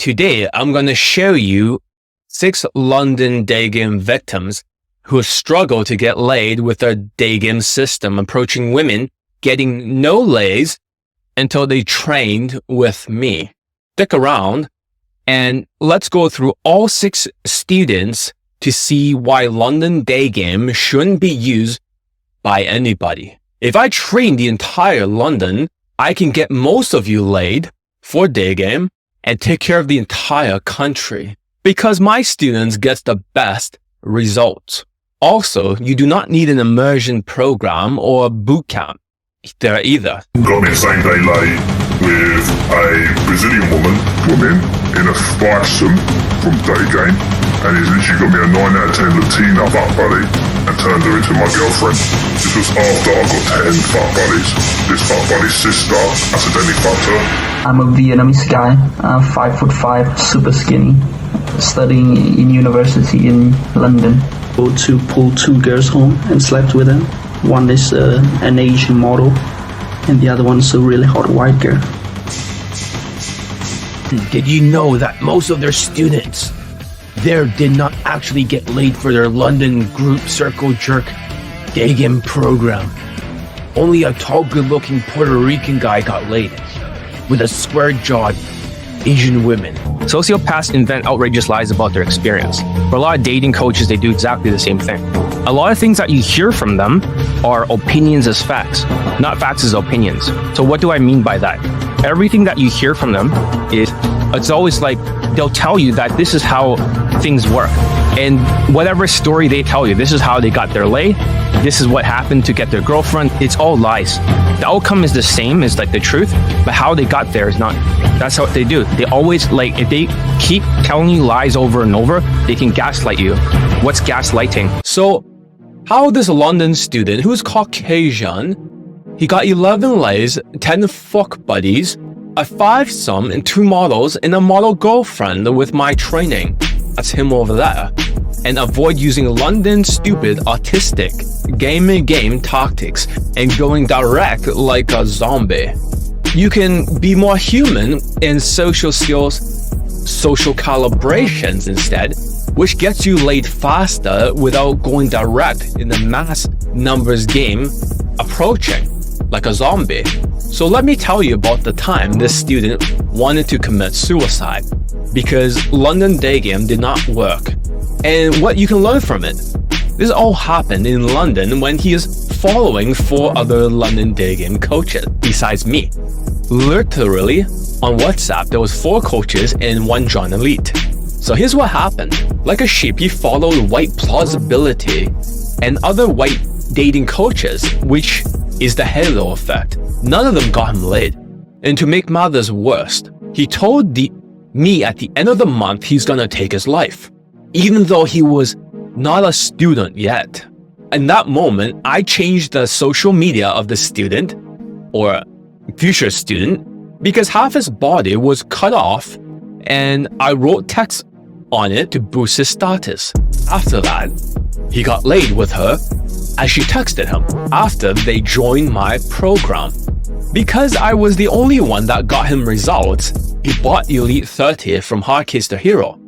Today, I'm going to show you 6 London Daygame victims who struggle to get laid with their Daygame system, approaching women, getting no lays until they trained with me. Stick around and let's go through all 6 students to see why London Daygame shouldn't be used by anybody. If I train the entire London, I can get most of you laid for Daygame and take care of the entire country because my students get the best results. Also, you do not need an immersion program or boot camp there either. Got me a same-day lay with a Brazilian woman in a threesome from Daygame, and he's literally got me a 9 out of 10 Latina fuck buddy and turned her into my girlfriend. This was after I got 10 fuck buddies. This fuck buddy's sister accidentally fucked her. I'm a Vietnamese guy, 5'5", super skinny, studying in university in London. To pull 2 girls home and slept with them. One is an Asian model, and the other one's a really hot white girl. Did you know that most of their students there did not actually get laid for their London group circle jerk Daygame program? Only a tall, good-looking Puerto Rican guy got laid with a square-jawed Asian women. Sociopaths invent outrageous lies about their experience. For a lot of dating coaches, they do exactly the same thing. A lot of things that you hear from them are opinions as facts, not facts as opinions. So what do I mean by that? Everything that you hear from them it's always like they'll tell you that this is how things work. And whatever story they tell you, this is how they got their lay, this is what happened to get their girlfriend, it's all lies. The outcome is the same as like the truth, but how they got there is not. That's what they do. They always, like, if they keep telling you lies over and over, they can gaslight you. What's gaslighting? So how this London student who's Caucasian, he got 11 lays, 10 fuck buddies, a 5-some and 2 models and a model girlfriend with my training. That's him over there. And avoid using London stupid autistic game tactics and going direct like a zombie. You can be more human in social skills, social calibrations instead, which gets you laid faster without going direct in the mass numbers game approaching like a zombie. So let me tell you about the time this student wanted to commit suicide because London Daygame did not work and what you can learn from it. This all happened in London when he is following 4 other London Daygame coaches besides me. Literally on WhatsApp there was 4 coaches and 1 John Elite. So here's what happened. Like a sheep, he followed white plausibility and other white dating coaches, which is the halo effect. None of them got him laid. And to make matters worse, he told me at the end of the month he's gonna take his life, even though he was not a student yet. In that moment, I changed the social media of the student, or future student, because half his body was cut off, and I wrote text on it to boost his status. After that, he got laid with her as she texted him after they joined my program. Because I was the only one that got him results, he bought Elite 30 from Hard Case to Hero.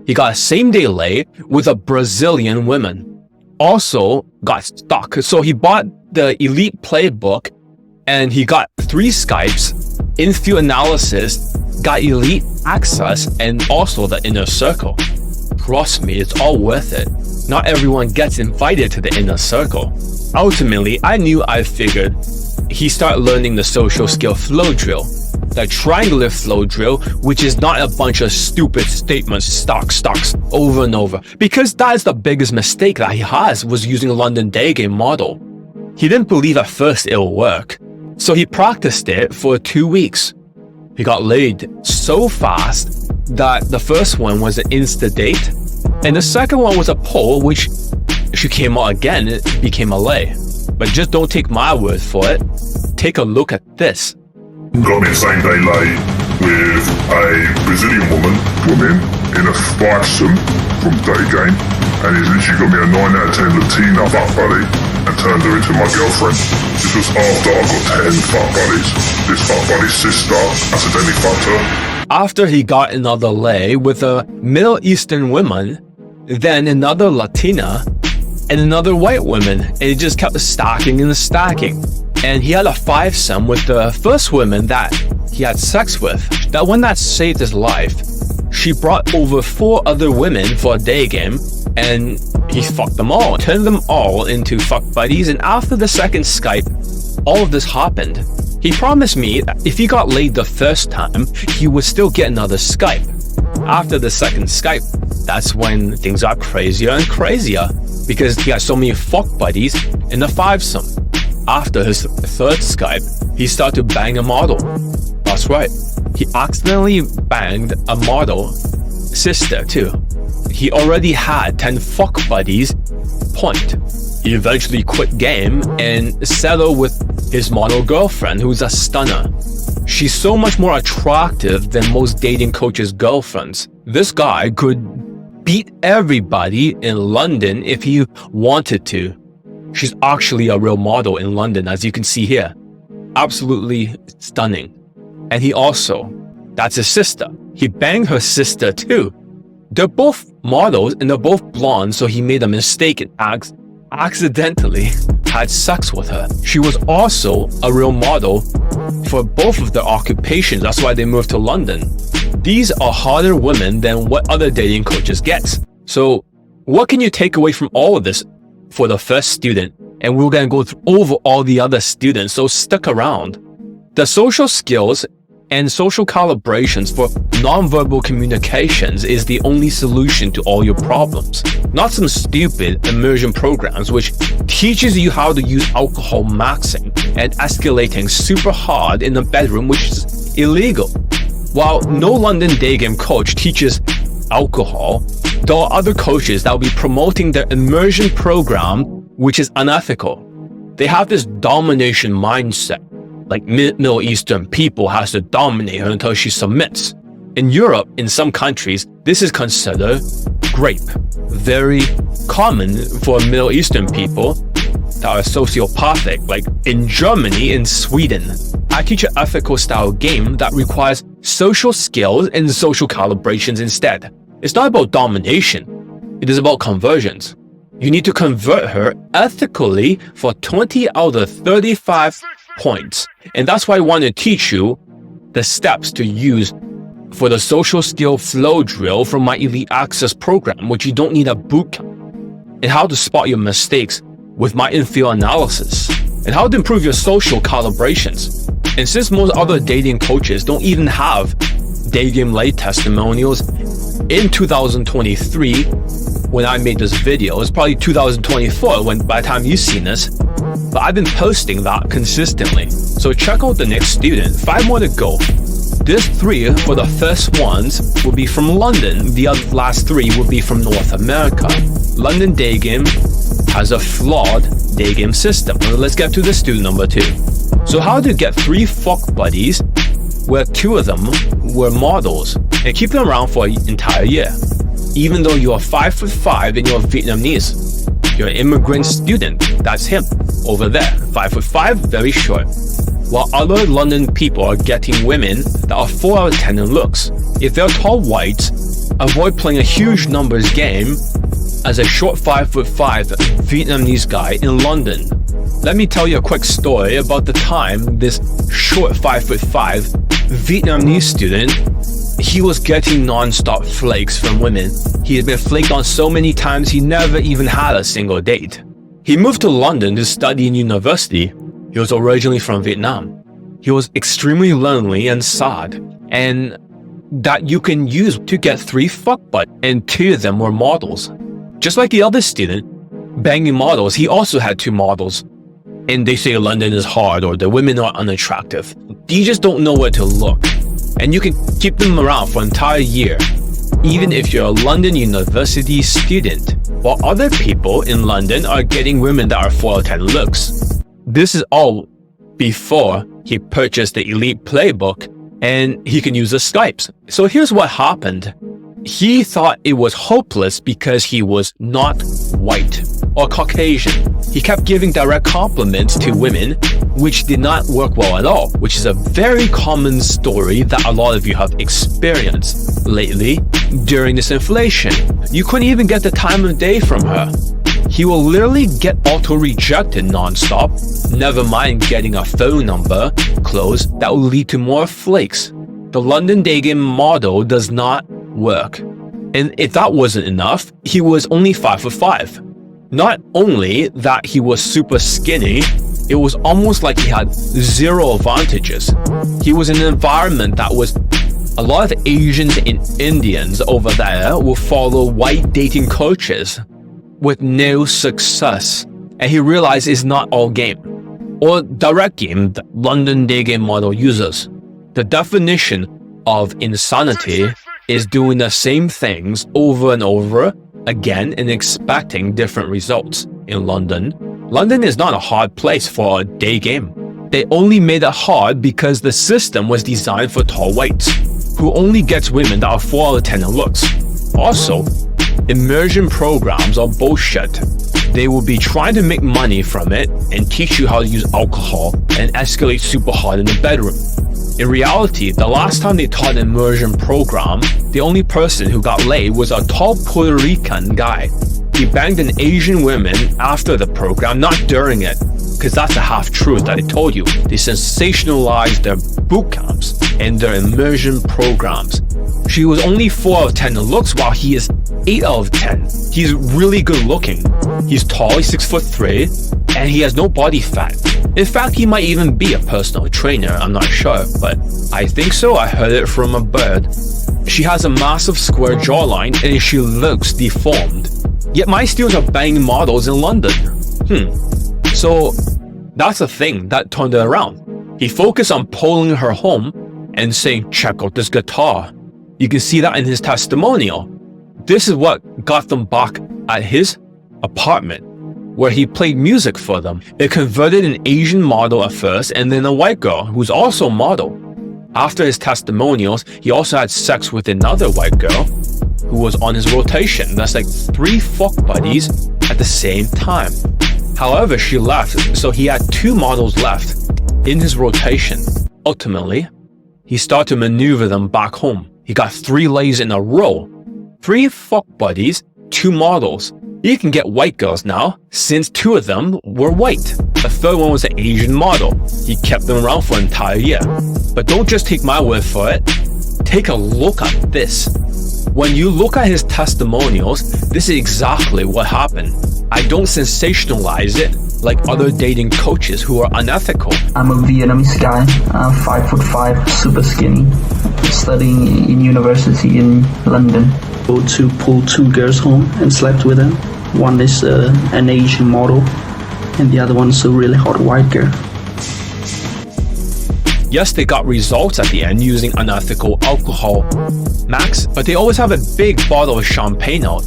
He got a same-day lay with a Brazilian woman. Also got stuck, so he bought the Elite Playbook and he got 3 Skypes, in-field analysis, got Elite access, and also the inner circle. Trust me, it's all worth it. Not everyone gets invited to the inner circle. Ultimately, I figured he started learning the social skill flow drill, the triangular flow drill, which is not a bunch of stupid statements, stocks, over and over. Because that is the biggest mistake that he has, was using a London Daygame model. He didn't believe at first it'll work, so he practiced it for 2 weeks. He got laid so fast that the first one was an Insta date, and the second one was a poll, which she came out again, it became a lay. But just don't take my word for it. Take a look at this. Got me a same-day lay with a Brazilian woman in a threesome from Daygame, and he's literally got me a 9 out of 10 Latina fuck buddy and turned her into my girlfriend. This was after I got 10 fuck buddies. This fuck buddy's sister accidentally fucked her. After he got another lay with a Middle Eastern woman, then another Latina, and another white woman, and it just kept stacking and stacking. And he had a fivesome with the first woman that he had sex with. That one that saved his life. She brought over 4 other women for a day game, and he fucked them all, turned them all into fuck buddies. And after the second Skype, all of this happened. He promised me that if he got laid the first time, he would still get another Skype. After the second Skype, that's when things got crazier and crazier, because he had so many fuck buddies in the fivesome. After his third Skype, he started to bang a model. That's right, he accidentally banged a model sister too. He already had 10 fuck buddies. Point. He eventually quit game and settled with his model girlfriend, who's a stunner. She's so much more attractive than most dating coaches' girlfriends. This guy could beat everybody in London if he wanted to. She's actually a real model in London, as you can see here. Absolutely stunning. And he also, that's his sister. He banged her sister too. They're both models and they're both blonde, so he made a mistake and accidentally had sex with her. She was also a real model for both of their occupations. That's why they moved to London. These are harder women than what other dating coaches get. So what can you take away from all of this for the first student? And we're going to go over all the other students, so stick around. The social skills and social calibrations for nonverbal communications is the only solution to all your problems. Not some stupid immersion programs which teaches you how to use alcohol maxing and escalating super hard in the bedroom, which is illegal. While no London Daygame coach teaches alcohol, there are other coaches that will be promoting their immersion program, which is unethical. They have this domination mindset. Like Middle Eastern people has to dominate her until she submits. In Europe, in some countries, this is considered rape. Very common for Middle Eastern people that are sociopathic, like in Germany and Sweden. I teach an ethical style game that requires social skills and social calibrations instead. It's not about domination, it is about conversions. You need to convert her ethically for 20 out of 35 points. And that's why I want to teach you the steps to use for the social skill flow drill from my Elite Access program, which you don't need a bootcamp, and how to spot your mistakes with my infield analysis, and how to improve your social calibrations. And since most other dating coaches don't even have Daygame late testimonials in 2023, when I made this video, it's probably 2024 when by the time you've seen this, but I've been posting that consistently. So check out the next student, 5 more to go. This 3 for the first ones will be from London, the other last 3 will be from North America. London Daygame has a flawed Daygame system. Let's get to the student number 2. So how to get 3 fuck buddies where 2 of them were models and keep them around for an entire year. Even though you are 5'5" and you're Vietnamese. You're an immigrant student, that's him, over there, 5'5", very short. While other London people are getting women that are 4 out of 10 in looks. If they're tall whites, avoid playing a huge numbers game as a short 5'5" Vietnamese guy in London. Let me tell you a quick story about the time this short 5'5" Vietnamese student, he was getting non-stop flakes from women. He had been flaked on so many times he never even had a single date. He moved to London to study in university. He was originally from Vietnam. He was extremely lonely and sad, and that you can use to get 3 fuck butts, and 2 of them were models. Just like the other student, banging models, he also had 2 models. And they say London is hard or the women are unattractive. You just don't know where to look. And you can keep them around for an entire year, even if you're a London University student, while other people in London are getting women that are 4 out of 10 looks. This is all before he purchased the Elite Playbook and he can use the Skypes. So here's what happened. He thought it was hopeless because he was not white. or Caucasian. He kept giving direct compliments to women, which did not work well at all, which is a very common story that a lot of you have experienced lately during this inflation. You couldn't even get the time of day from her. He will literally get auto-rejected non-stop, never mind getting a phone number closed that will lead to more flakes. The London Daygame model does not work. And if that wasn't enough, he was only 5'5". Not only that he was super skinny, it was almost like he had zero advantages. He was in an environment that was a lot of Asians and Indians over there will follow white dating coaches with no success. And he realized it's not all game. Or direct game that London Daygame model uses. The definition of insanity is doing the same things over and over again and expecting different results. In London is not a hard place for a day game. They only made it hard because the system was designed for tall whites, who only gets women that are 4 out of 10 in looks. Also, immersion programs are bullshit. They will be trying to make money from it and teach you how to use alcohol and escalate super hard in the bedroom. In reality, the last time they taught an immersion program, the only person who got laid was a tall Puerto Rican guy. He banged an Asian woman after the program, not during it, because that's a half-truth that I told you. They sensationalized their boot camps and their immersion programs. She was only 4 out of 10 in looks, while he is 8 out of 10. He's really good looking. He's tall, he's 6'3", and he has no body fat. In fact, he might even be a personal trainer, I'm not sure, but I think so. I heard it from a bird. She has a massive square jawline and she looks deformed. Yet my students are banging models in London. So that's a thing that turned it around. He focused on pulling her home and saying, check out this guitar. You can see that in his testimonial. This is what got them back at his apartment, where he played music for them. It converted an Asian model at first and then a white girl who's also a model. After his testimonials, he also had sex with another white girl who was on his rotation. That's like 3 fuck buddies at the same time. However, she left, so he had 2 models left in his rotation. Ultimately, he started to maneuver them back home. He got 3 lays in a row. 3 fuck buddies, 2 models. You can get white girls now, since 2 of them were white. The third one was an Asian model. He kept them around for an entire year. But don't just take my word for it. Take a look at this. When you look at his testimonials, this is exactly what happened. I don't sensationalize it like other dating coaches who are unethical. I'm a Vietnamese guy, 5'5", super skinny, studying in university in London. Go to pull 2 girls home and slept with them. One is an Asian model, and the other one's a really hot white girl. Yes, they got results at the end using unethical alcohol max, but they always have a big bottle of champagne out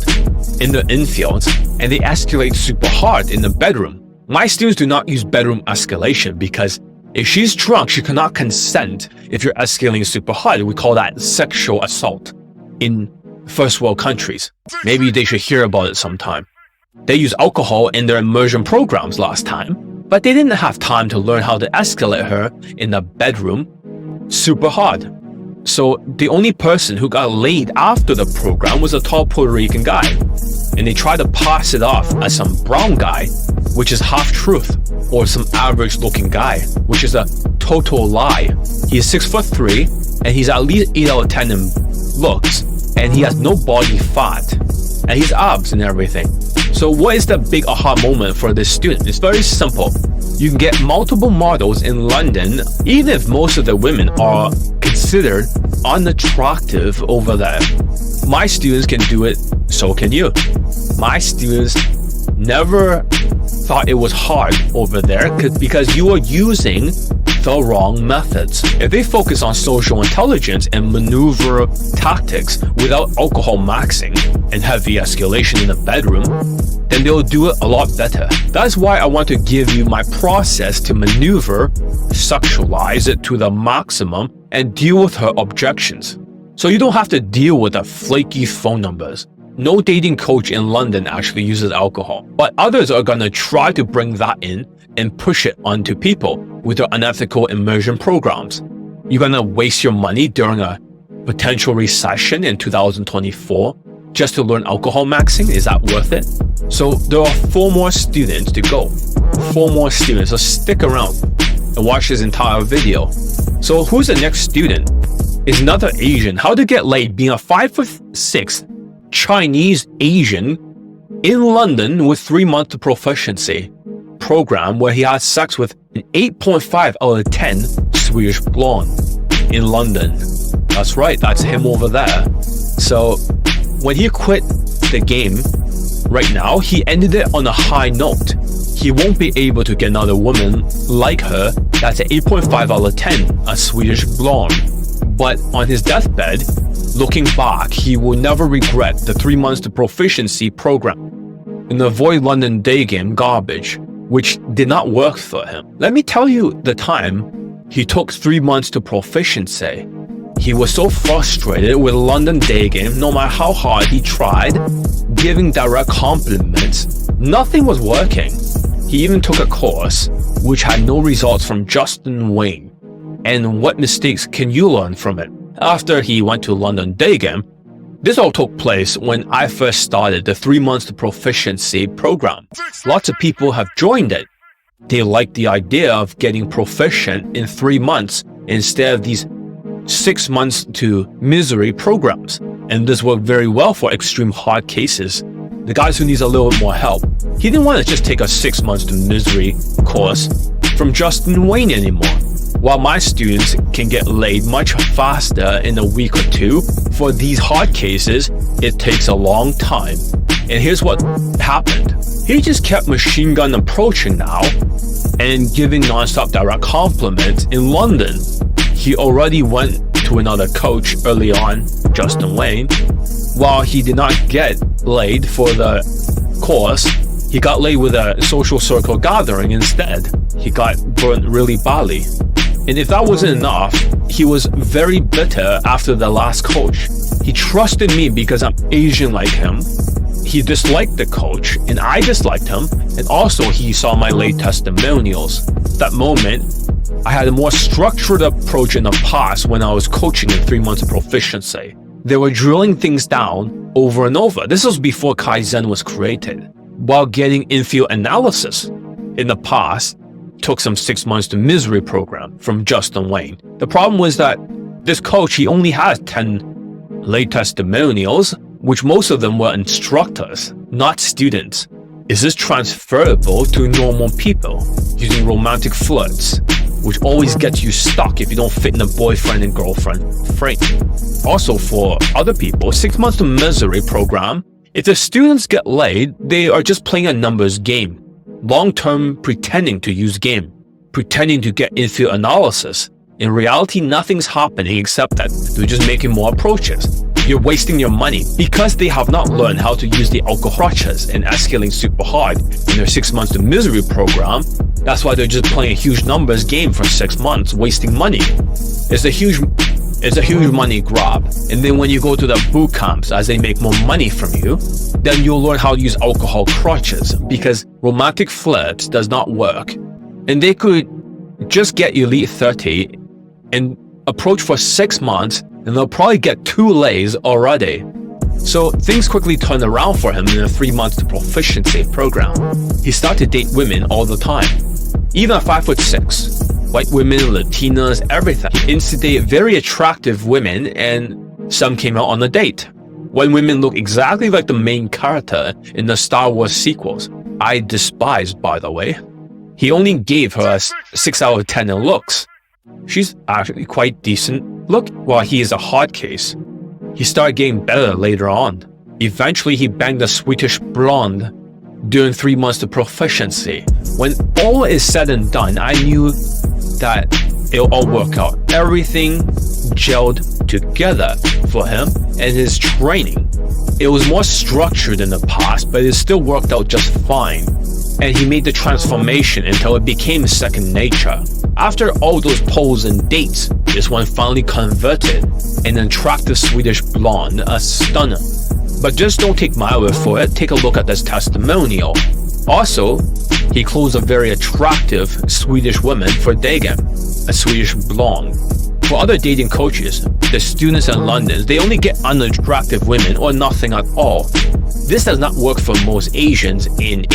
in the infield, and they escalate super hard in the bedroom. My students do not use bedroom escalation because if she's drunk, she cannot consent if you're escalating super hard. We call that sexual assault in first world countries. Maybe they should hear about it sometime. They use alcohol in their immersion programs last time, but they didn't have time to learn how to escalate her in the bedroom super hard. So the only person who got laid after the program was a tall Puerto Rican guy. And they tried to pass it off as some brown guy, which is half truth, or some average looking guy, which is a total lie. He is 6'3", and he's at least 8 out of 10 in looks, and he has no body fat, and he's abs and everything. So what is the big aha moment for this student? It's very simple. You can get multiple models in London, even if most of the women are considered unattractive over there. My students can do it, so can you. My students never thought it was hard over there because you are using the wrong methods. If they focus on social intelligence and maneuver tactics without alcohol maxing and heavy escalation in the bedroom, then they'll do it a lot better. That's why I want to give you my process to maneuver, sexualize it to the maximum, and deal with her objections. So you don't have to deal with the flaky phone numbers. No dating coach in London actually uses alcohol, but others are gonna try to bring that in and push it onto people with their unethical immersion programs. You're gonna waste your money during a potential recession in 2024 just to learn alcohol maxing? Is that worth it? So there are 4 more students to go. 4 more students, so stick around and watch this entire video. So who's the next student? Is another Asian. How to get laid being a 5'6" Chinese Asian in London with 3-month proficiency program where he had sex with an 8.5 out of 10 Swedish blonde in London. That's right, that's him over there. So when he quit the game right now, he ended it on a high note. He won't be able to get another woman like her that's an 8.5 out of 10, a Swedish blonde. But on his deathbed, looking back, he will never regret the 3 months to proficiency program and avoid London Daygame garbage, which did not work for him. Let me tell you the time he took 3 months to proficiency. He was so frustrated with London Daygame, no matter how hard he tried, giving direct compliments, nothing was working. He even took a course which had no results from Justin Wayne. And what mistakes can you learn from it? After he went to London Daygame, this all took place when I first started the 3 months to proficiency program. Lots of people have joined it. They like the idea of getting proficient in 3 months instead of these 6 months to misery programs. And this worked very well for extreme hard cases. The guys who needs a little bit more help. He didn't want to just take a 6 months to misery course from Justin Wayne anymore. While my students can get laid much faster in a week or 2, for these hard cases, it takes a long time. And here's what happened. He just kept machine gun approaching now and giving non-stop direct compliments in London. He already went to another coach early on, Justin Wayne. While he did not get laid for the course, he got laid with a social circle gathering instead. He got burnt really badly. And if that wasn't enough, he was very bitter after the last coach. He trusted me because I'm Asian like him. He disliked the coach and I disliked him. And also he saw my late testimonials. At that moment, I had a more structured approach in the past when I was coaching in 3 months of proficiency. They were drilling things down over and over. This was before Kaizen was created. While getting in-field analysis in the past, took some 6 months to misery program from Justin Wayne. The problem was that this coach, he only had 10 late testimonials, which most of them were instructors, not students. Is this transferable to normal people using romantic flirts, which always gets you stuck if you don't fit in the boyfriend and girlfriend frame? Also for other people, 6 months to misery program, if the students get laid, they are just playing a numbers game. Long-term pretending to use game, pretending to get in-field analysis. In reality, nothing's happening except that they're just making more approaches. You're wasting your money because they have not learned how to use the alcohol crutches and escalating super hard in their 6 months to misery program. That's why they're just playing a huge numbers game for 6 months, wasting money. It's a huge money grab. And then when you go to the boot camps, as they make more money from you, then you'll learn how to use alcohol crutches because romantic flirts does not work. And they could just get Elite 30 and approach for 6 months and they'll probably get 2 lays already. So things quickly turned around for him in a 3 months to proficiency program. He started to date women all the time. Even at 5'6", white women, Latinas, everything. He instigated very attractive women and some came out on a date. When women look exactly like the main character in the Star Wars sequels, I despise by the way. He only gave her a 6 out of 10 in looks. She's actually quite decent look while he is a hard case. He started getting better later on. Eventually he banged a Swedish blonde during 3 months to proficiency. When all is said and done, I knew that it'll all work out. Everything gelled together for him and his training. It was more structured in the past, but it still worked out just fine. And he made the transformation until it became second nature. After all those polls and dates, this one finally converted an attractive Swedish blonde, a stunner. But just don't take my word for it, take a look at this testimonial. Also, he closed a very attractive Swedish woman for Daygame, a Swedish blonde. For other dating coaches, the students in London, they only get unattractive women or nothing at all. This does not work for most Asians in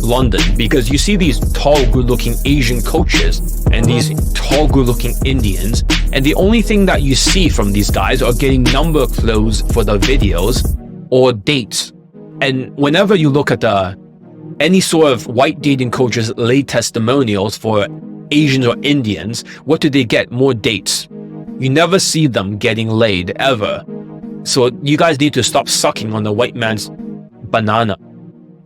London, because you see these tall, good-looking Asian coaches and these tall, good-looking Indians, and the only thing that you see from these guys are getting number clothes for the videos or dates. And whenever you look at any sort of white dating coaches' late testimonials for Asians or Indians, what do they get? More dates. You never see them getting laid, ever. So you guys need to stop sucking on the white man's banana.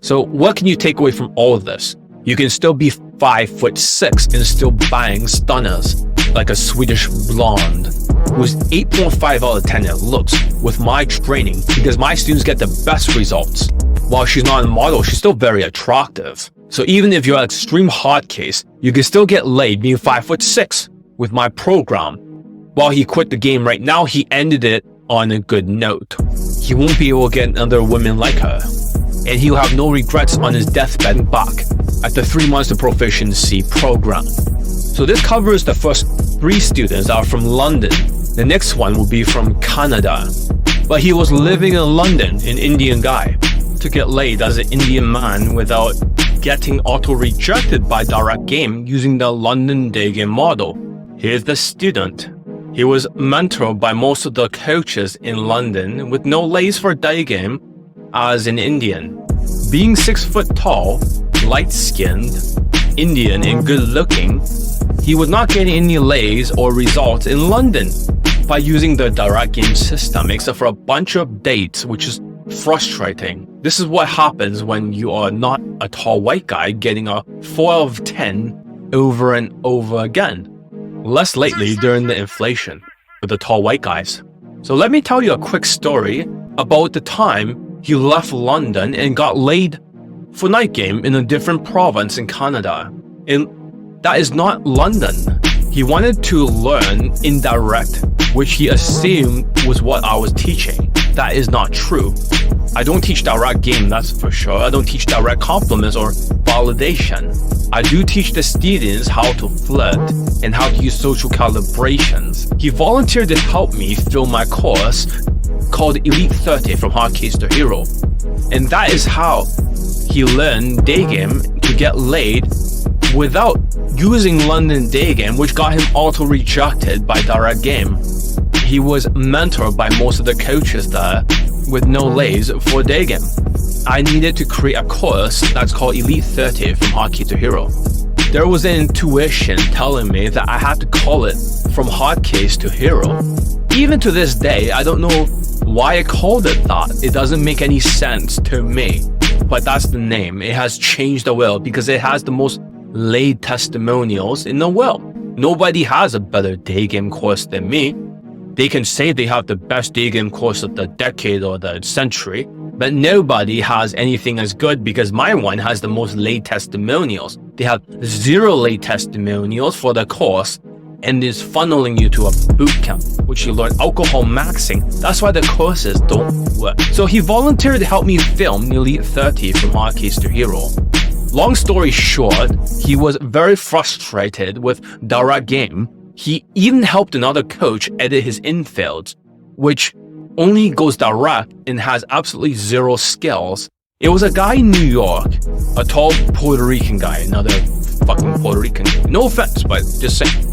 So what can you take away from all of this? You can still be 5'6" and still bang stunners like a Swedish blonde who's 8.5 out of 10 in looks with my training, because my students get the best results. While she's not a model, she's still very attractive. So even if you're an extreme hot case, you can still get laid being 5'6" with my program. While he quit the game right now, he ended it on a good note. He won't be able to get another woman like her. And he'll have no regrets on his deathbed back after 3 months of proficiency program. So this covers the first 3 students that are from London. The next one will be from Canada. But he was living in London, an Indian guy, to get laid as an Indian man without getting auto-rejected by Daygame using the London Daygame model. Here's the student. He was mentored by most of the coaches in London with no lays for Daygame as an Indian. Being 6 foot tall, light-skinned, Indian and good-looking, he was not getting any lays or results in London by using the Daygame system except for a bunch of dates, which is frustrating. This is what happens when you are not a tall white guy getting a 4 out of 10 over and over again. Less lately during the inflation with the tall white guys. So let me tell you a quick story about the time he left London and got laid for night game in a different province in Canada. And that is not London. He wanted to learn indirect, which he assumed was what I was teaching. That is not true. I don't teach direct game, that's for sure. I don't teach direct compliments or validation. I do teach the students how to flirt and how to use social calibrations. He volunteered to help me film my course called Elite 30 from Hard Case to Hero. And that is how he learned Daygame to get laid without using London Daygame, which got him auto-rejected by Direct Game. He was mentored by most of the coaches there with no lays for Daygame. I needed to create a course that's called Elite 30 from Hard Case to Hero. There was an intuition telling me that I had to call it from Hard Case to Hero. Even to this day, I don't know why I called it that. It doesn't make any sense to me. But that's the name. It has changed the world because it has the most laid testimonials in the world. Nobody has a better Daygame course than me. They can say they have the best Daygame course of the decade or the century, but nobody has anything as good because my one has the most laid testimonials. They have 0 laid testimonials for the course and is funneling you to a boot camp, which you learn alcohol maxing. That's why the courses don't work. So he volunteered to help me film Elite 30 from Hard Case to Hero. Long story short, he was very frustrated with Direct Game. He even helped another coach edit his infields, which only goes direct and has absolutely 0 skills. It was a guy in New York, a tall Puerto Rican guy, another fucking Puerto Rican. No offense, but just saying.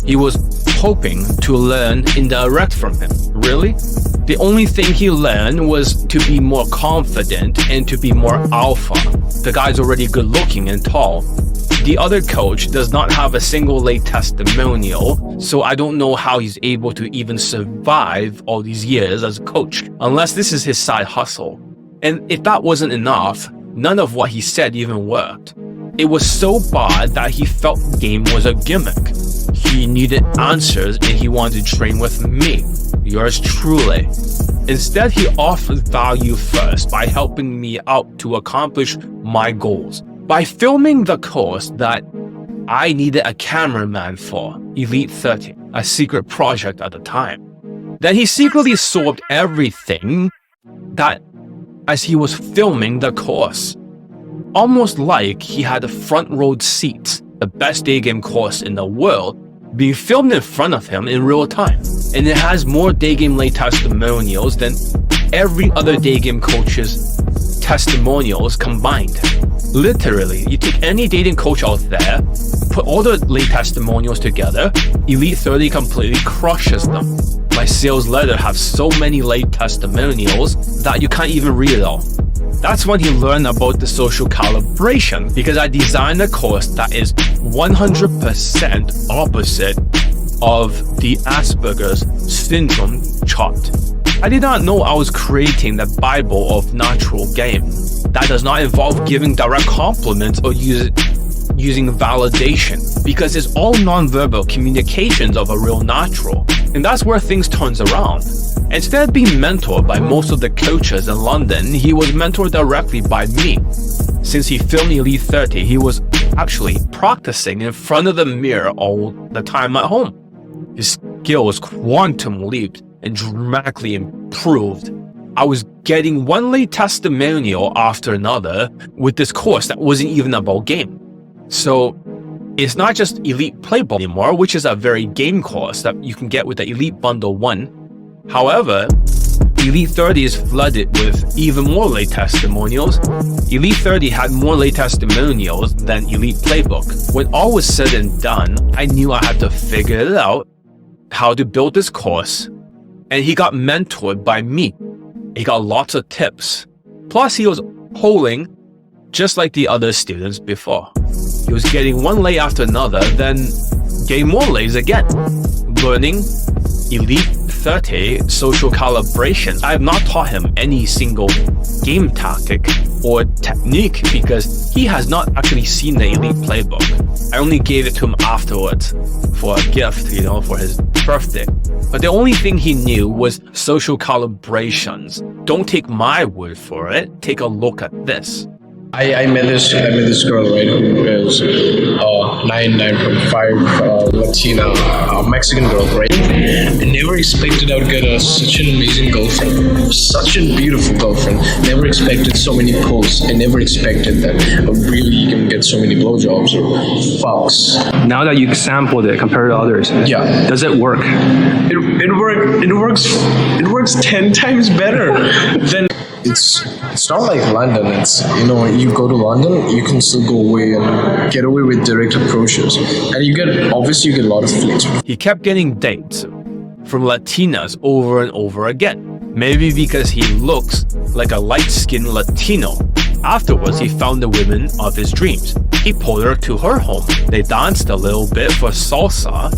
He was hoping to learn indirect from him. Really? The only thing he learned was to be more confident and to be more alpha. The guy's already good looking and tall. The other coach does not have a single laid testimonial, so I don't know how he's able to even survive all these years as a coach, unless this is his side hustle. And if that wasn't enough, none of what he said even worked. It was so bad that he felt the game was a gimmick. He needed answers and he wanted to train with me, yours truly. Instead, he offered value first by helping me out to accomplish my goals. By filming the course that I needed a cameraman for, Elite 30, a secret project at the time. Then he secretly sold everything that as he was filming the course, almost like he had a front row seat, the best Daygame course in the world, being filmed in front of him in real time. And it has more Daygame lay testimonials than every other Daygame coach's testimonials combined. Literally, you take any dating coach out there, put all the lay testimonials together, Elite 30 completely crushes them. My sales letter have so many lay testimonials that you can't even read it all. That's when he learned about the social calibration, because I designed a course that is 100% opposite of the Asperger's syndrome chart. I did not know I was creating the Bible of natural game. That does not involve giving direct compliments or using validation, because it's all nonverbal communications of a real natural. And that's where things turns around. Instead of being mentored by most of the coaches in London, he was mentored directly by me. Since he filmed Elite 30, he was actually practicing in front of the mirror all the time at home. His skills quantum leaped and dramatically improved. I was getting one lay testimonial after another with this course that wasn't even about game. So it's not just Elite Playbook anymore, which is a very game course that you can get with the Elite Bundle 1. However, Elite 30 is flooded with even more lay testimonials. Elite 30 had more lay testimonials than Elite Playbook. When all was said and done, I knew I had to figure it out how to build this course, and he got mentored by me. He got lots of tips. Plus, he was polling just like the other students before. He was getting one lay after another, then getting more lays again. Learning Elite 30 social calibration. I have not taught him any single game tactic or technique because he has not actually seen the Elite Playbook. I only gave it to him afterwards for a gift, for his birthday. But the only thing he knew was social calibrations. Don't take my word for it. Take a look at this. I met this girl, right, who is 9.5 Latina Mexican girl, right? I never expected I would get such an amazing girlfriend, such a beautiful girlfriend. Never expected so many pulls. I never expected that I really can get so many blowjobs or fucks. Now that you sampled it compared to others, yeah, does it work? It works 10 times better than. It's not like London. It's, you go to London, you can still go away and get away with direct approaches. And you get a lot of flicks. He kept getting dates from Latinas over and over again. Maybe because he looks like a light-skinned Latino. Afterwards, he found the woman of his dreams. He pulled her to her home. They danced a little bit for salsa,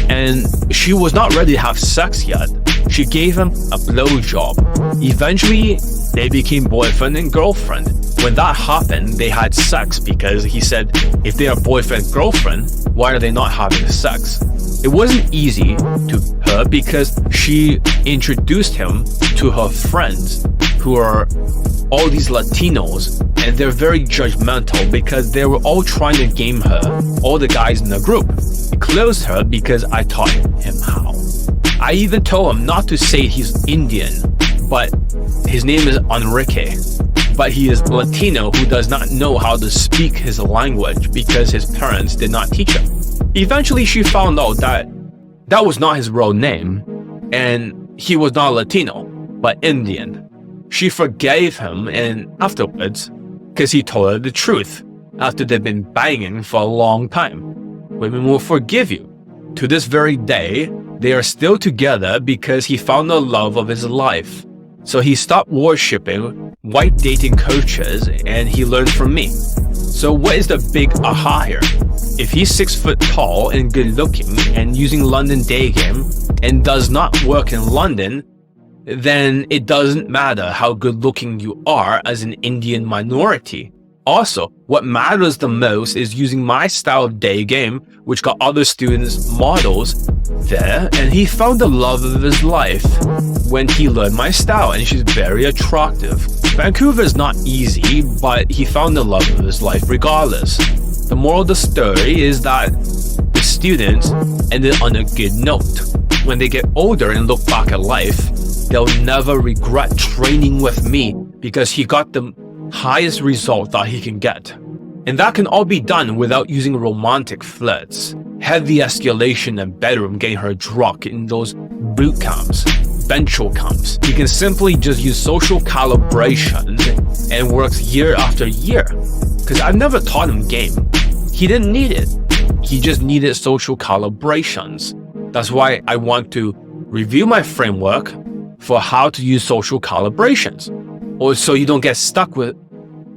and she was not ready to have sex yet. She gave him a blowjob. Eventually, they became boyfriend and girlfriend. When that happened, they had sex because he said, if they are boyfriend and girlfriend, why are they not having sex? It wasn't easy to her because she introduced him to her friends who are all these Latinos, and they're very judgmental because they were all trying to game her, all the guys in the group. He closed her because I taught him how. I even told him not to say he's Indian, but his name is Enrique. But he is Latino who does not know how to speak his language because his parents did not teach him. Eventually, she found out that that was not his real name, and he was not Latino, but Indian. She forgave him, and afterwards, because he told her the truth, after they've been banging for a long time. Women will forgive you. To this very day, they are still together because he found the love of his life. So he stopped worshipping white dating coaches and he learned from me. So what is the big aha here? If he's 6 foot tall and good looking and using London Daygame and does not work in London, then it doesn't matter how good looking you are as an Indian minority. Also, what matters the most is using my style of Daygame, which got other students models there, and he found the love of his life when he learned my style, and she's very attractive. Vancouver is not easy, but he found the love of his life regardless. The moral of the story is that the students ended on a good note. When they get older and look back at life, they'll never regret training with me because he got the highest result that he can get. And that can all be done without using romantic flirts, heavy escalation in bedroom getting her drunk in those boot camps, ventral camps. You can simply just use social calibration and works year after year. Because I've never taught him game. He didn't need it. He just needed social calibrations. That's why I want to review my framework for how to use social calibrations, or so you don't get stuck with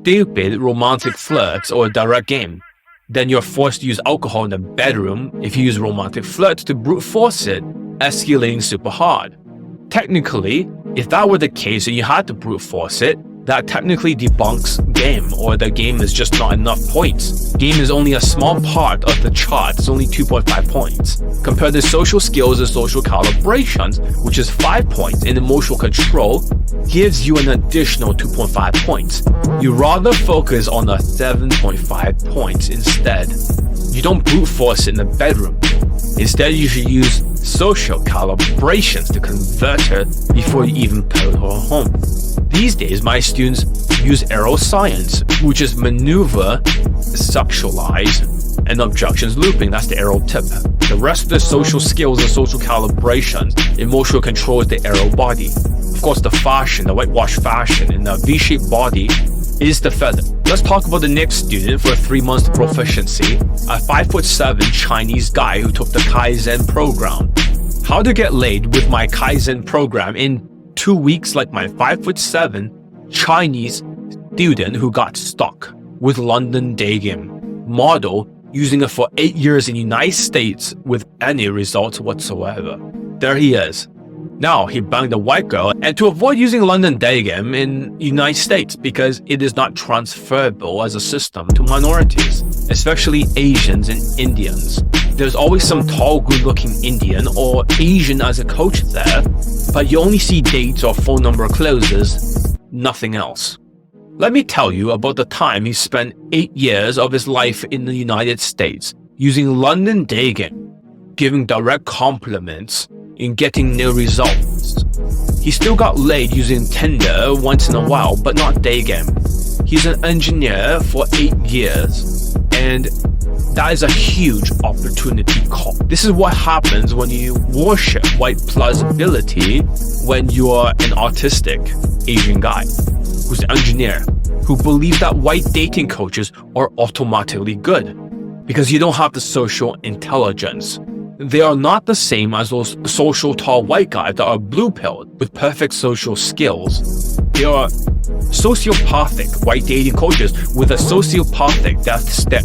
stupid romantic flirts or direct game. Then you're forced to use alcohol in the bedroom if you use romantic flirts to brute force it, escalating super hard. Technically, if that were the case and you had to brute force it, that technically debunks game, or the game is just not enough points. Game is only a small part of the chart, it's only 2.5 points. Compare the social skills and social calibrations, which is 5 points, and emotional control gives you an additional 2.5 points. You rather focus on the 7.5 points instead. You don't brute force it in the bedroom. Instead, you should use social calibrations to convert her before you even put her home. These days, my students use aeroscience, which is maneuver, sexualize, and objections looping. That's the arrow tip. The rest of the social skills and social calibrations, emotional control is the arrow body. Of course, the fashion, the whitewash fashion, and the V-shaped body is the feather. Let's talk about the next student for 3 months proficiency, a 5'7" Chinese guy who took the Kaizen program. How to get laid with my Kaizen program in 2 weeks, like my 5'7" Chinese student who got stuck with London Daygame model, using it for 8 years in the United States with any results whatsoever. There he is. Now he banged a white girl, and to avoid using London Daygame in United States because it is not transferable as a system to minorities, especially Asians and Indians. There's always some tall, good-looking Indian or Asian as a coach there, but you only see dates or phone number closes, nothing else. Let me tell you about the time he spent 8 years of his life in the United States using London Daygame, giving direct compliments and getting no results. He still got laid using Tinder once in a while, but not Daygame. He's an engineer for 8 years, and that is a huge opportunity cost. This is what happens when you worship white plausibility when you are an autistic Asian guy who's an engineer, who believes that white dating coaches are automatically good because you don't have the social intelligence. They are not the same as those social tall white guys that are blue-pilled with perfect social skills. They are sociopathic white dating coaches with a sociopathic death step,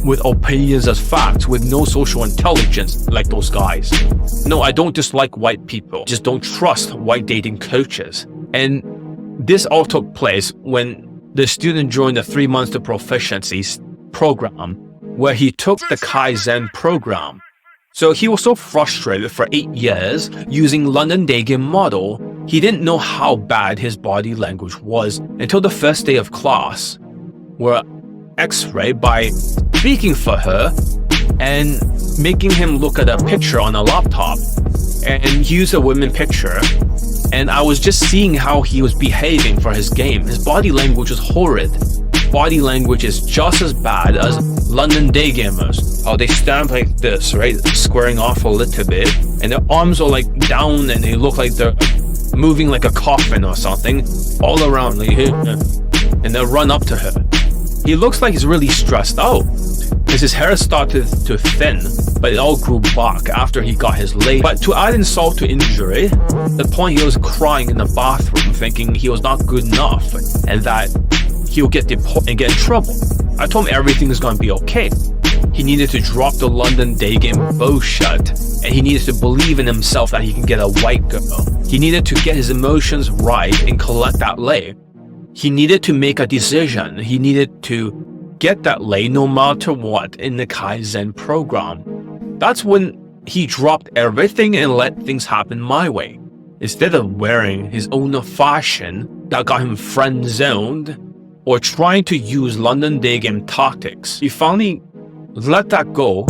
with opinions as facts, with no social intelligence like those guys. No, I don't dislike white people, just don't trust white dating coaches. And this all took place when the student joined the 3 months to proficiency program, where he took the Kaizen program. So he was so frustrated for 8 years using London Daygame model, he didn't know how bad his body language was until the first day of class, where X-ray by speaking for her and making him look at a picture on a laptop and use a women picture. And I was just seeing how he was behaving for his game. His body language was horrid. Body language is just as bad as London Daygamers. How they stand like this, right? Squaring off a little bit. And their arms are like down and they look like they're moving like a coffin or something. All around. Like, and they'll run up to her. He looks like he's really stressed out because his hair started to thin, but it all grew back after he got his leg. But to add insult to injury, the point he was crying in the bathroom thinking he was not good enough and that he'll get deported and get in trouble. I told him everything is going to be okay. He needed to drop the London Daygame bullshit, and he needed to believe in himself that he can get a white girl. He needed to get his emotions right and collect that lay. He needed to make a decision. He needed to get that lay no matter what in the Kaizen program. That's when he dropped everything and let things happen my way. Instead of wearing his own fashion that got him friend-zoned or trying to use London Daygame tactics, he finally let that go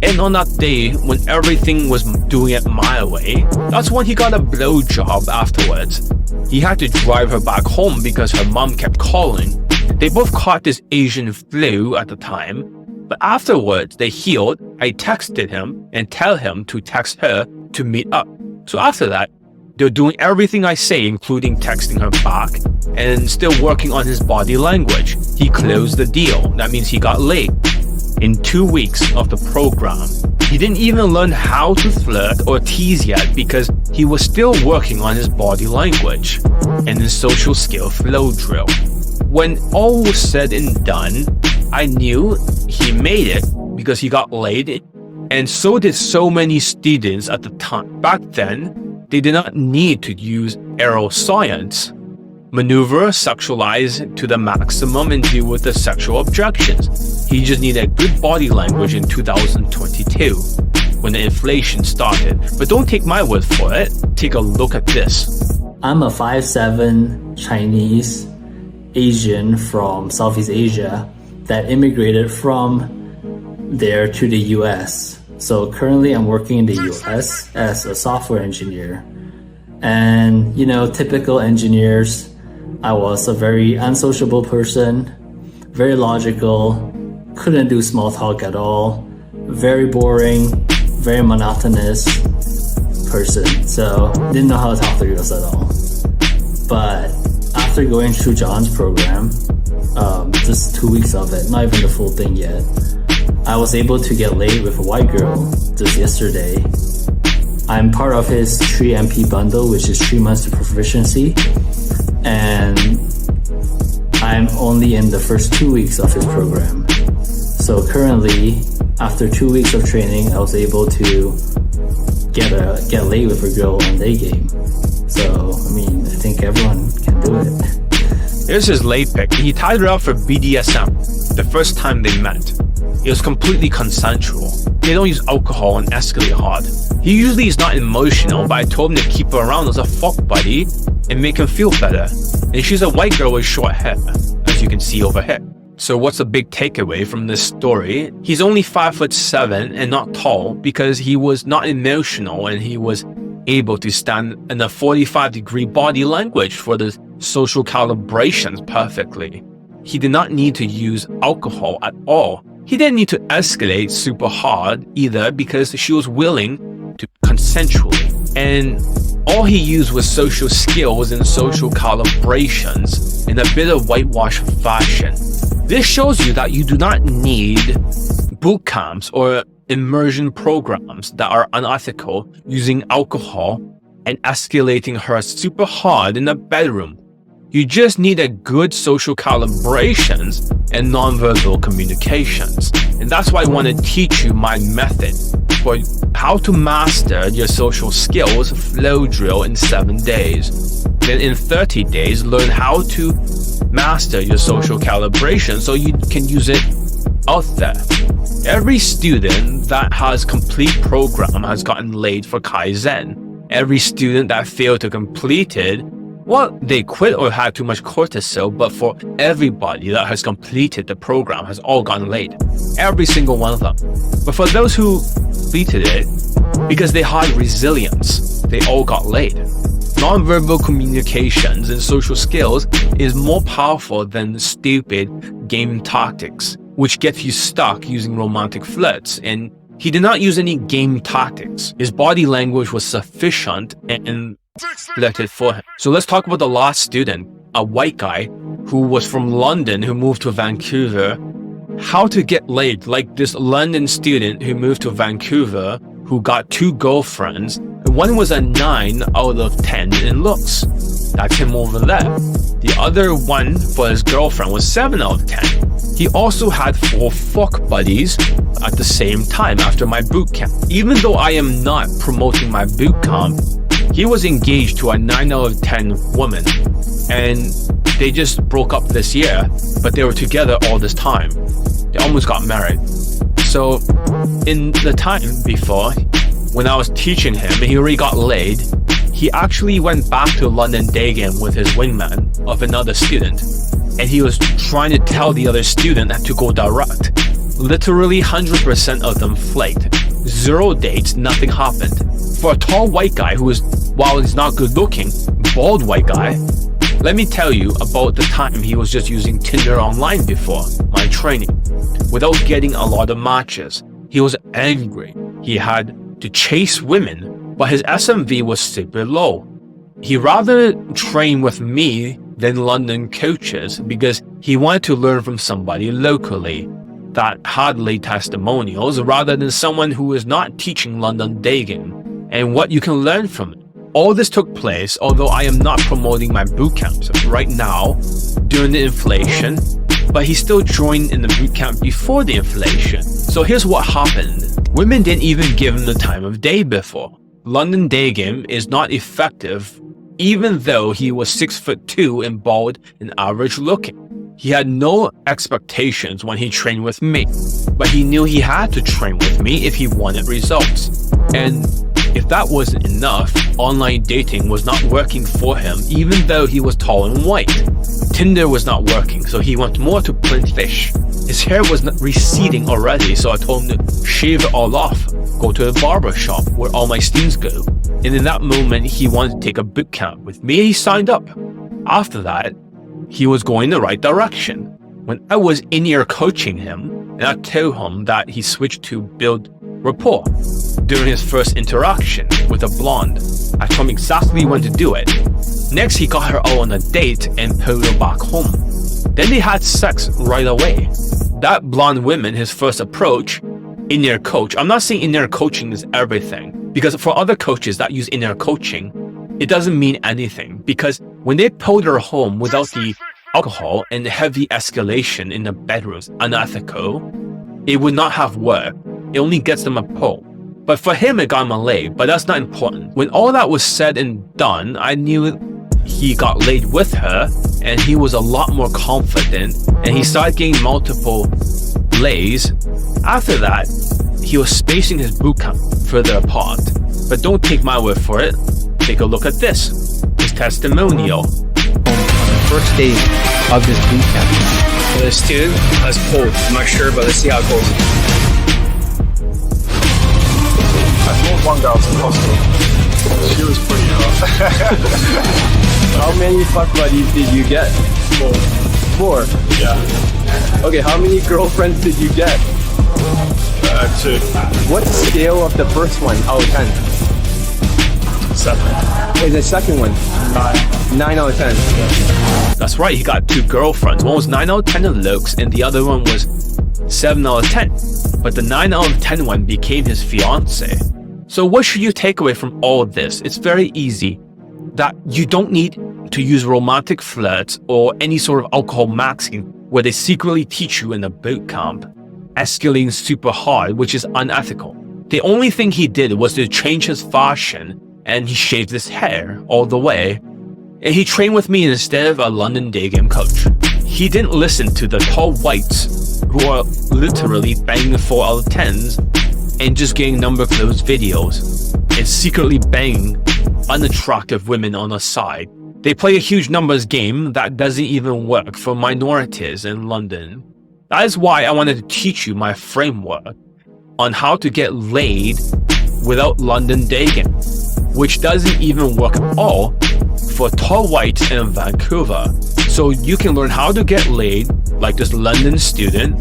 And on that day, when everything was doing it my way, that's when he got a blowjob afterwards. He had to drive her back home because her mom kept calling. They both caught this Asian flu at the time, but afterwards they healed. I texted him and tell him to text her to meet up. So after that, they're doing everything I say, including texting her back and still working on his body language. He closed the deal. That means he got laid. In 2 weeks of the program, he didn't even learn how to flirt or tease yet because he was still working on his body language and his social skill flow drill. When all was said and done, I knew he made it because he got laid, and so did so many students at the time. Back then, they did not need to use neuroscience. Maneuver, sexualize to the maximum, and deal with the sexual objections. He just needed good body language in 2022, when the inflation started. But don't take my word for it. Take a look at this. I'm a 5'7" Chinese Asian from Southeast Asia that immigrated from there to the US. So currently I'm working in the US as a software engineer. And, typical engineers, I was a very unsociable person, very logical, couldn't do small talk at all, very boring, very monotonous person. So didn't know how to talk to girls at all. But after going through John's program, just 2 weeks of it, not even the full thing yet, I was able to get laid with a white girl just yesterday. I'm part of his 3MP bundle, which is 3 months to proficiency, and I'm only in the first 2 weeks of his program. So currently, after 2 weeks of training, I was able to get laid with a girl on Daygame. So, I think everyone can do it. Here's his laid pic. He tied her up for BDSM the first time they met. It was completely consensual. They don't use alcohol and escalate hard. He usually is not emotional, but I told him to keep her around as a fuck buddy and make him feel better. And she's a white girl with short hair, as you can see over here. So what's the big takeaway from this story? He's only 5'7" and not tall because he was not emotional, and he was able to stand in a 45-degree body language for the social calibrations perfectly. He did not need to use alcohol at all. He didn't need to escalate super hard either because she was willing to consensually. And all he used was social skills and social calibrations in a bit of whitewash fashion. This shows you that you do not need boot camps or immersion programs that are unethical, using alcohol and escalating her super hard in the bedroom. You just need a good social calibrations and nonverbal communications. And that's why I want to teach you my method for how to master your social skills flow drill in 7 days. Then in 30 days, learn how to master your social calibration so you can use it out there. Every student that has complete program has gotten laid for Kaizen. Every student that failed to complete it, well, they quit or had too much cortisol, but for everybody that has completed the program has all gotten laid. Every single one of them. But for those who completed it, because they had resilience, they all got laid. Nonverbal communications and social skills is more powerful than stupid game tactics, which gets you stuck using romantic flirts. And he did not use any game tactics. His body language was sufficient and flirted for him. So let's talk about the last student, a white guy who was from London who moved to Vancouver. How to get laid, like this London student who moved to Vancouver who got 2 girlfriends. One was a 9 out of 10 in looks. That's him over there. The other one for his girlfriend was 7 out of 10. He also had 4 fuck buddies at the same time after my boot camp. Even though I am not promoting my boot camp, he was engaged to a 9 out of 10 woman, and they just broke up this year, but they were together all this time. They almost got married. So in the time before, when I was teaching him, he already got laid. He actually went back to London Daygame with his wingman of another student, and he was trying to tell the other student to go direct. Literally 100% of them flaked. 0 dates, nothing happened. For a tall white guy who is, while he's not good looking, bald white guy, let me tell you about the time he was just using Tinder online before my training, without getting a lot of matches. He was angry. He had to chase women, but his SMV was super low. He rather train with me than London coaches because he wanted to learn from somebody locally that had laid testimonials rather than someone who is not teaching London Daygame and what you can learn from it. All this took place although I am not promoting my bootcamps right now during the inflation, but he still joined in the bootcamp before the inflation. So here's what happened. Women didn't even give him the time of day before. London Daygame is not effective even though he was 6'2" and bald and average looking. He had no expectations when he trained with me, but he knew he had to train with me if he wanted results. And if that wasn't enough, online dating was not working for him even though he was tall and white. Tinder was not working, so he went more to print fish. His hair was receding already, so I told him to shave it all off, go to a barber shop where all my students go. And in that moment, he wanted to take a boot camp with me. He signed up. After that, he was going the right direction. When I was in-ear coaching him, and I told him that he switched to build rapport during his first interaction with a blonde. I told him exactly when to do it. Next, he got her out on a date and pulled her back home. Then they had sex right away. That blonde woman, his first approach, in-ear coach. I'm not saying in-ear coaching is everything, because for other coaches that use in-ear coaching, it doesn't mean anything, because when they pulled her home without the alcohol and the heavy escalation in the bedrooms, unethical, it would not have worked. It only gets them a pull. But for him, it got him a lay, but that's not important. When all that was said and done, I knew he got laid with her and he was a lot more confident and he started getting multiple lays. After that, he was spacing his bootcamp further apart. But don't take my word for it. Take a look at this. His testimonial. On the first day of this bootcamp, the student has pulled. I'm not sure, but let's see how it goes. I think one girl was costume. She was pretty hot. How many fuck buddies did you get? 4. Yeah. Okay, how many girlfriends did you get? 2. What's the scale of the first one out of 10? 7. Wait, the second one? 9. 9 out of 10. That's right, he got 2 girlfriends. One was 9 out of 10 in looks and the other one was 7 out of 10. But the 9 out of 10 one became his fiance. So what should you take away from all of this? It's very easy. That you don't need to use romantic flirts or any sort of alcohol maxing where they secretly teach you in a boot camp, escalating super hard, which is unethical. The only thing he did was to change his fashion and he shaved his hair all the way. And he trained with me instead of a London Daygame coach. He didn't listen to the tall whites who are literally banging 4 out of 10s and just getting number close videos and secretly banging unattractive women on the side. They play a huge numbers game that doesn't even work for minorities in London. That is why I wanted to teach you my framework on how to get laid without London Daygame, which doesn't even work at all for tall whites in Vancouver. So you can learn how to get laid like this London student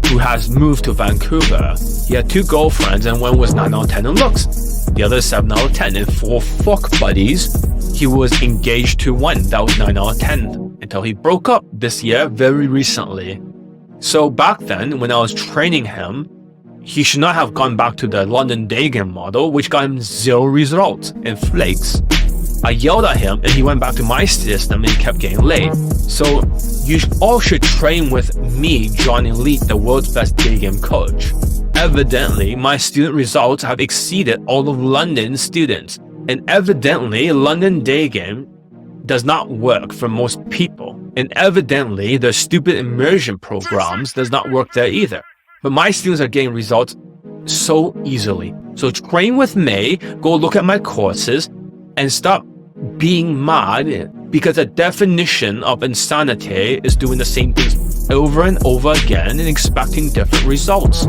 who has moved to Vancouver. He had 2 girlfriends and one was 9 out of 10 in looks. The other 7 out of 10 and 4 fuck buddies. He was engaged to one that was 9 out of 10 until he broke up this year very recently. So back then when I was training him, he should not have gone back to the London Daygame model, which got him 0 results and flakes. I yelled at him and he went back to my system and kept getting laid. So you all should train with me, Johnny Lee, the world's best Daygame coach. Evidently, my student results have exceeded all of London's students. And evidently, London Daygame does not work for most people. And evidently, the stupid immersion programs does not work there either. But my students are getting results so easily. So train with me, go look at my courses, and stop being mad Because the definition of insanity is doing the same things over and over again and expecting different results.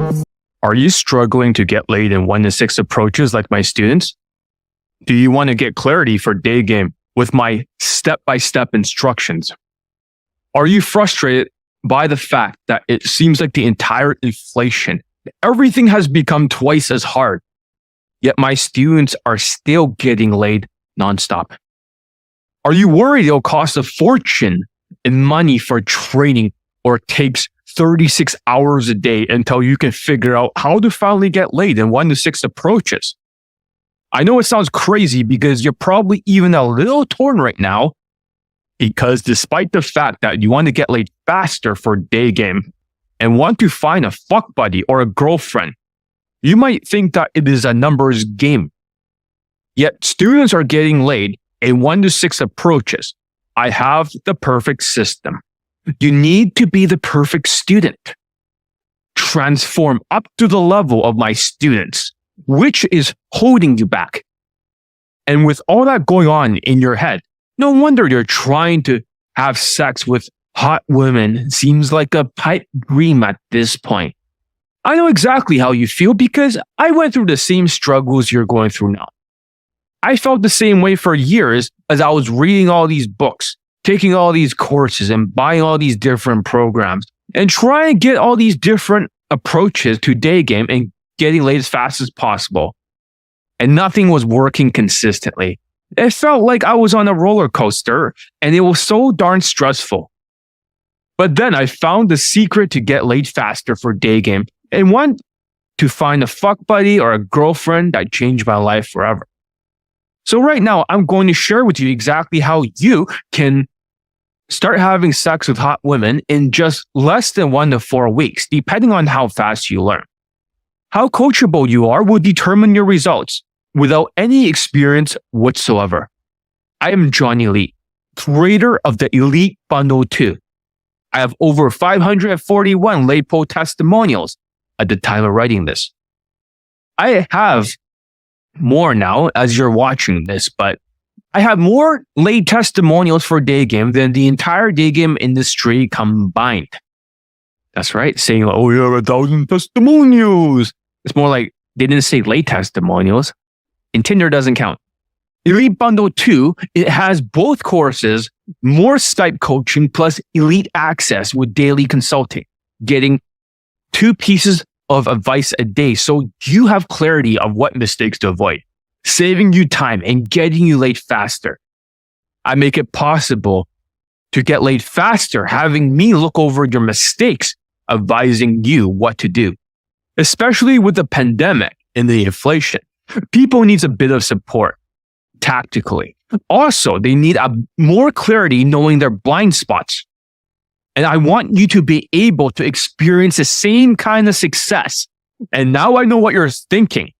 Are you struggling to get laid in 1 to 6 approaches like my students? Do you want to get clarity for Daygame with my step-by-step instructions? Are you frustrated by the fact that it seems like the entire inflation, everything has become twice as hard, yet my students are still getting laid nonstop? Are you worried it'll cost a fortune in money for training, or it takes 36 hours a day until you can figure out how to finally get laid in 1 to 6 approaches? I know it sounds crazy because you're probably even a little torn right now, because despite the fact that you want to get laid faster for Daygame and want to find a fuck buddy or a girlfriend, you might think that it is a numbers game. Yet students are getting laid in 1 to 6 approaches. I have the perfect system. You need to be the perfect student. Transform up to the level of my students, which is holding you back. And with all that going on in your head, no wonder you're trying to have sex with hot women. Seems like a pipe dream at this point. I know exactly how you feel because I went through the same struggles you're going through now. I felt the same way for years as I was reading all these books, taking all these courses and buying all these different programs and trying to get all these different approaches to Daygame and getting laid as fast as possible. And nothing was working consistently. It felt like I was on a roller coaster and it was so darn stressful. But then I found the secret to get laid faster for Daygame and want to find a fuck buddy or a girlfriend that changed my life forever. So right now, I'm going to share with you exactly how you can start having sex with hot women in just less than 1 to 4 weeks, depending on how fast you learn. How coachable you are will determine your results without any experience whatsoever. I am Johnny Elite, creator of the Elite Bundle 2. I have over 541 LAPO testimonials at the time of writing this. I have more now as you're watching this, but I have more laid testimonials for Daygame than the entire Daygame industry combined. That's right, saying, oh, you have 1,000 testimonials. It's more like they didn't say laid testimonials, and Tinder doesn't count. Elite Bundle 2, it has both courses, more Skype coaching, plus elite access with daily consulting, getting 2 pieces of advice a day so you have clarity of what mistakes to avoid, saving you time and getting you laid faster. I make it possible to get laid faster, having me look over your mistakes, advising you what to do. Especially with the pandemic and the inflation, people need a bit of support tactically. Also, they need more clarity knowing their blind spots. And I want you to be able to experience the same kind of success. And now I know what you're thinking.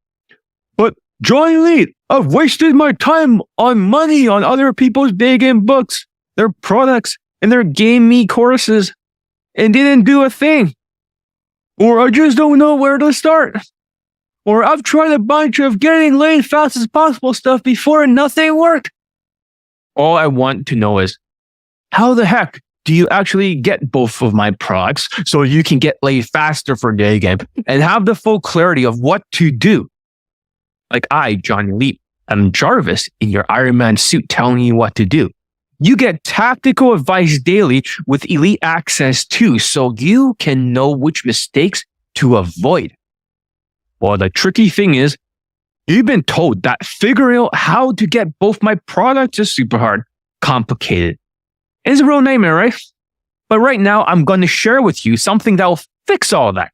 But Johnny Elite, I've wasted my time on money on other people's Daygame books, their products, and their Game Me courses, and didn't do a thing. Or I just don't know where to start. Or I've tried a bunch of getting laid fast as possible stuff before and nothing worked. All I want to know is, how the heck do you actually get both of my products so you can get laid faster for Daygame and have the full clarity of what to do? Like I, Johnny Elite, am Jarvis in your Iron Man suit telling you what to do. You get tactical advice daily with elite access too, so you can know which mistakes to avoid. Well, the tricky thing is, you've been told that figuring out how to get both my products is super hard, complicated. It's a real nightmare, right? But right now, I'm going to share with you something that will fix all that.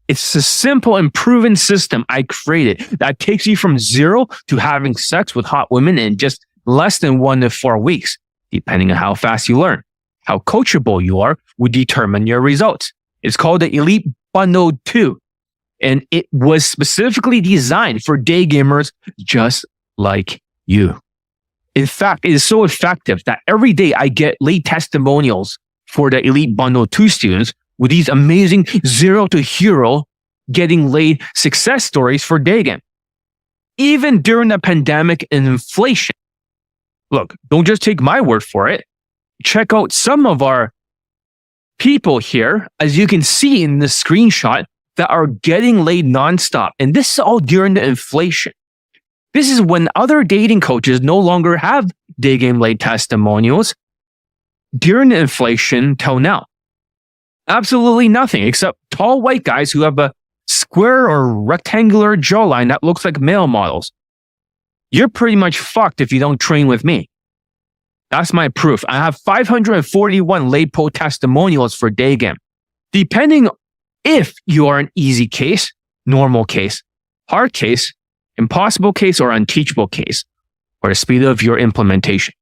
It's a simple and proven system I created that takes you from 0 to having sex with hot women in just less than 1 to 4 weeks, depending on how fast you learn. How coachable you are will determine your results. It's called the Elite Bundle 2, and it was specifically designed for Daygamers just like you. In fact, it is so effective that every day I get laid testimonials for the Elite Bundle 2 students with these amazing 0 to hero getting laid success stories for Daygame. Even during the pandemic and inflation, Look, don't just take my word for it. Check out some of our people here, as you can see in the screenshot, that are getting laid nonstop. And this is all during the inflation. This is when other dating coaches no longer have Daygame laid testimonials during the inflation till now. Absolutely nothing except tall white guys who have a square or rectangular jawline that looks like male models. You're pretty much fucked if you don't train with me. That's my proof. I have 541 laid po testimonials for Daygame. Depending if you are an easy case, normal case, hard case, impossible case, or unteachable case, or the speed of your implementation.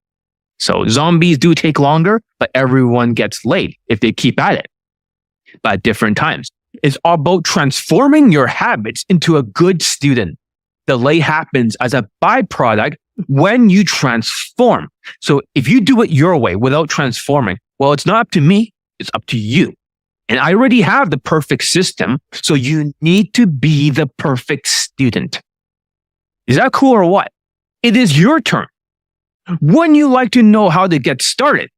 So zombies do take longer, but everyone gets laid if they keep at it. But at different times. It's all about transforming your habits into a good student. The lay happens as a byproduct when you transform. So if you do it your way without transforming, well, it's not up to me, it's up to you. And I already have the perfect system, so you need to be the perfect student. Is that cool or what? It is your turn. Wouldn't you like to know how to get started?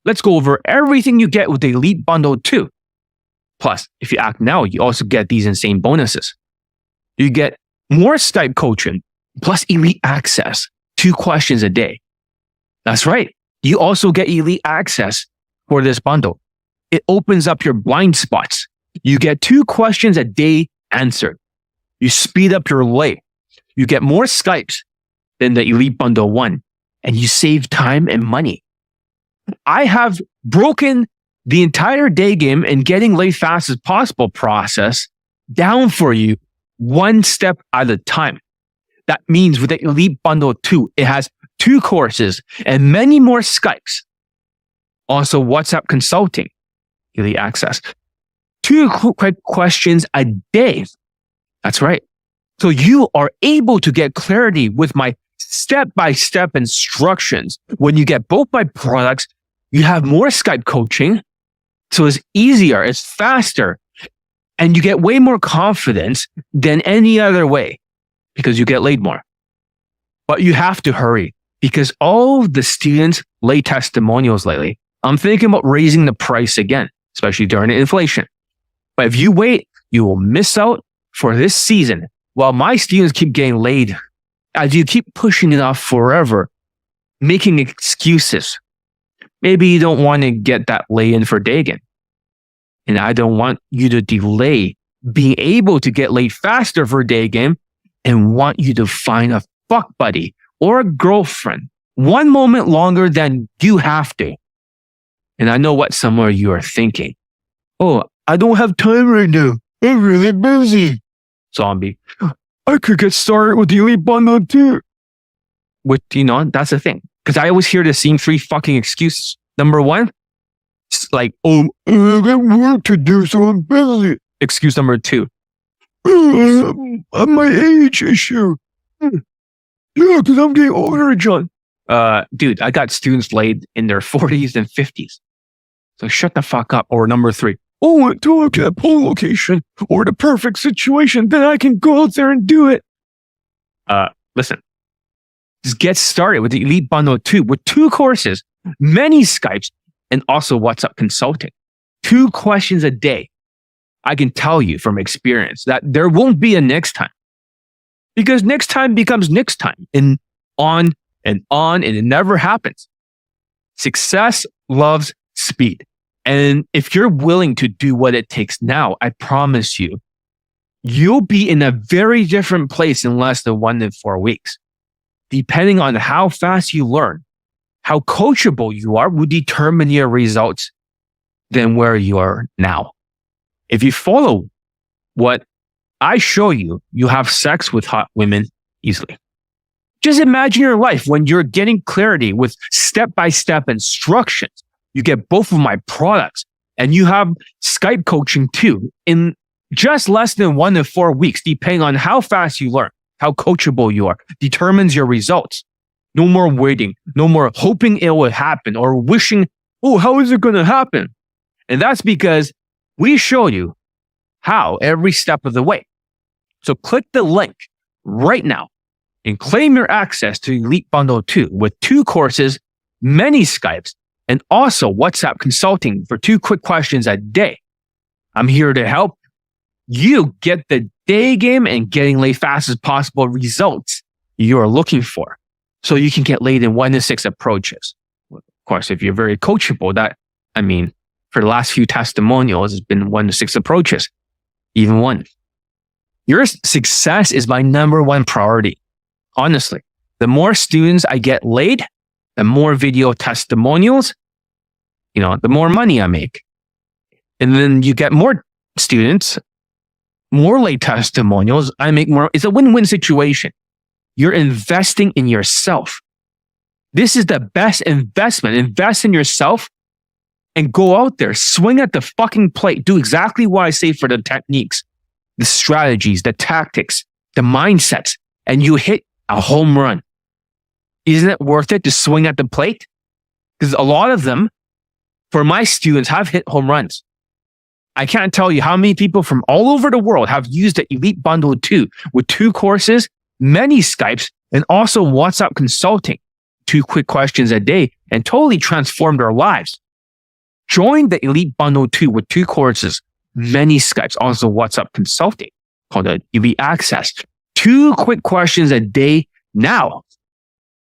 Let's go over everything you get with the Elite Bundle 2. Plus, if you act now, you also get these insane bonuses. You get more Skype coaching, plus elite access, 2 questions a day. That's right. You also get elite access for this bundle. It opens up your blind spots. You get 2 questions a day answered. You speed up your lay. You get more Skypes than the Elite Bundle 1, and you save time and money. I have broken the entire Daygame and getting laid fast as possible process down for you, one step at a time. That means with the Elite Bundle 2, it has 2 courses and many more Skypes. Also, WhatsApp consulting, elite access. 2 quick questions a day. That's right. So you are able to get clarity with my step-by-step instructions. When you get both my products, you have more Skype coaching. So it's easier, it's faster, and you get way more confidence than any other way because you get laid more. But you have to hurry because all of the students lay testimonials lately. I'm thinking about raising the price again, especially during the inflation. But if you wait, you will miss out for this season while my students keep getting laid as you keep pushing it off forever, making excuses. Maybe you don't want to get that lay in for Daygame. And I don't want you to delay being able to get laid faster for Daygame and want you to find a fuck buddy or a girlfriend one moment longer than you have to. And I know what some of you are thinking. Oh, I don't have time right now. I'm really busy. Zombie. I could get started with the Elite Bundle too. With, that's the thing. Because I always hear the same 3 fucking excuses. Number 1, it's like, I got work to do, so I'm busy. Excuse number 2, my age issue. Yeah, because I'm getting older, John. Dude, I got students laid in their 40s and 50s. So shut the fuck up. Or number 3, to look at a poll location or the perfect situation, then I can go out there and do it. Listen. Just get started with the Elite Bundle 2 with 2 courses, many Skypes, and also WhatsApp consulting. 2 questions a day. I can tell you from experience that there won't be a next time. Because next time becomes next time. And on, and it never happens. Success loves speed. And if you're willing to do what it takes now, I promise you, you'll be in a very different place in less than 1 to 4 weeks. Depending on how fast you learn, how coachable you are will determine your results than where you are now. If you follow what I show you, you have sex with hot women easily. Just imagine your life when you're getting clarity with step-by-step instructions. You get both of my products and you have Skype coaching too in just less than 1 to 4 weeks, depending on how fast you learn. How coachable you are determines your results. No more waiting, no more hoping it will happen or wishing, how is it going to happen? And that's because we show you how every step of the way. So click the link right now and claim your access to Elite Bundle 2 with 2 courses, many Skypes, and also WhatsApp consulting for 2 quick questions a day. I'm here to help you get the day game and getting laid fast as possible results you are looking for, so you can get laid in 1 to 6 approaches. Of course, if you're very coachable, for the last few testimonials, it's been 1 to 6 approaches, even 1. Your success is my number 1 priority. Honestly, the more students I get laid, the more video testimonials, the more money I make. And then you get more students, more laid testimonials, I make more. It's a win-win situation. You're investing in yourself. This is the best investment. Invest in yourself and go out there, swing at the fucking plate. Do exactly what I say for the techniques, the strategies, the tactics, the mindsets, and you hit a home run. Isn't it worth it to swing at the plate? Because a lot of them, for my students, have hit home runs. I can't tell you how many people from all over the world have used the Elite Bundle 2 with 2 courses, many Skypes, and also WhatsApp consulting, 2 quick questions a day, and totally transformed their lives. Join the Elite Bundle 2 with 2 courses, many Skypes, also WhatsApp consulting, called the Elite Access. 2 quick questions a day now